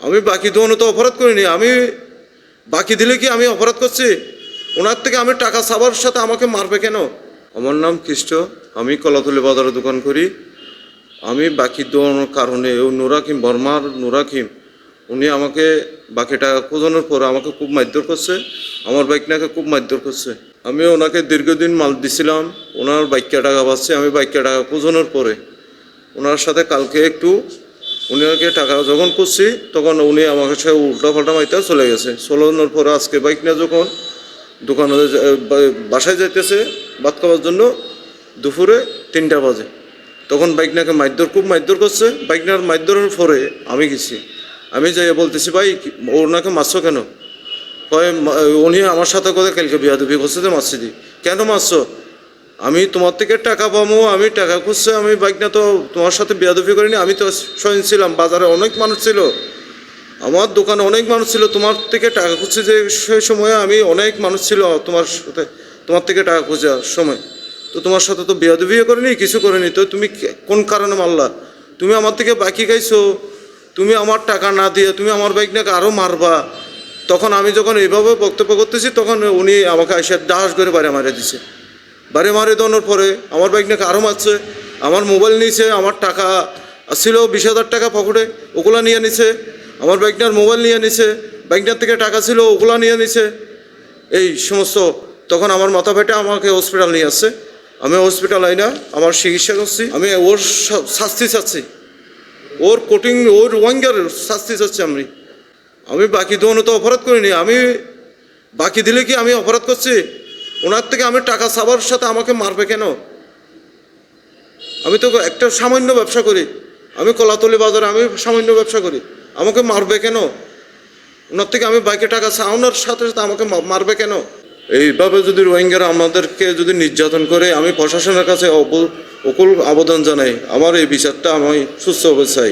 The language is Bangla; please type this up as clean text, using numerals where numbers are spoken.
আমি বাকি দেওয়ানো তো অপরাধ করিনি। আমি বাকি দিলে কি আমি অপরাধ করছি? ওনার থেকে আমি টাকা চাবার সাথে আমাকে মারবে কেন? আমার নাম কৃষ্ণ, আমি কলাতলি বাজারে দোকান করি। আমি বাকি দেওয়ানোর কারণে ও নুরাকিম বর্মার নুরাকিম উনি আমাকে বাকি টাকা খোঁজানোর পর আমাকে খুব মারধর করছে, আমার বাইকটাকে খুব মারধর করছে। আমি ওনাকে দীর্ঘদিন মাল দিছিলাম, ওনার বাইকটা টাকা পাচ্ছে। আমি বাইকটা টাকা খোঁজানোর পরে ওনার সাথে কালকে একটু উনাকে টাকা যখন করছি তখন উনি আমাকে সাথে উল্টাপাল্টা মাইতে চলে গেছে। চলানোর পরে আজকে বাইক নিয়ে যখন দোকানে বাসায় যাইতেছে ভাত খাওয়ার জন্য দুপুরে 3টা বাজে, তখন বাইকনাকে খুব মারধর করছে। বাইকনার মারধরের পরে আমি গেছি, আমি যাই বলতেছি ভাই ওনাকে মারছো কেন? কয় উনি আমার সাথে কথা কালকে বিয়াদবি করছে যে মারছি দি। কেন মারছো? আমি তোমার থেকে টাকা পাবো, আমি টাকা খুঁজছে, আমি বাইক না তো তোমার সাথে বিয়াদবি করিনি। আমি তো স্বয়ং ছিলাম, বাজারে অনেক মানুষ ছিল, আমার দোকানে অনেক মানুষ ছিল, তোমার থেকে টাকা খুঁজছে যে সেই সময়ে আমি অনেক মানুষ ছিল তোমার সাথে, তোমার থেকে টাকা খোঁজার সময়। তো তোমার সাথে তো বিয়াদবিও করিনি, কিছু করিনি, তো তুমি কোন কারণে মারলা? তুমি আমার থেকে বাকি খাইছো, তুমি আমার টাকা না দিয়ে তুমি আমার বাইক নাকি আরও মারবা। তখন আমি যখন এইভাবে বক্তব্য করতেছি তখন উনি আমাকে এসে ডাস করে বাড়ি মারিয়ে দিছে। বাড়ি মারিয়ে দেওয়ার পরে আমার বাইক নাকি আরও মারছে, আমার মোবাইল নিয়েছে, আমার টাকা ছিল 20,000 টাকা পকেটে, ওগুলো নিয়ে নিছে। আমার বাইকটার মোবাইল নিয়ে নিছে, বাইকটার থেকে টাকা ছিল ওগুলো নিয়ে নিছে, এই সমস্ত। তখন আমার মাথা ফেটে আমাকে হসপিটাল নিয়ে আসছে। আমি হসপিটাল আইনা আমার চিকিৎসা করছি। আমি ওর শাস্তি চাচ্ছি, ওর কোটিং, ওর ওয়াঙ্গার শাস্তি চাচ্ছি। আমি বাকি দেওয়ানো তো অপরাধ করিনি। আমি বাকি দিলে কি আমি অপরাধ করছি? ওনার থেকে আমি টাকা চাবার সাথে আমাকে মারবে কেন? আমি তো একটা সামান্য ব্যবসা করি, আমি কলাতলি বাজারে আমি সামান্য ব্যবসা করি, আমাকে মারবে কেন? ওনার থেকে আমি বাইকে টাকা চাওয়ানোর সাথে সাথে আমাকে মারবে কেন? এইভাবে যদি রোহিঙ্গারা আমাদেরকে যদি নির্যাতন করে, আমি প্রশাসনের কাছে অকুল আবেদন জানাই, আমার এই বিচারটা আমি সুস্থভাবে চাই।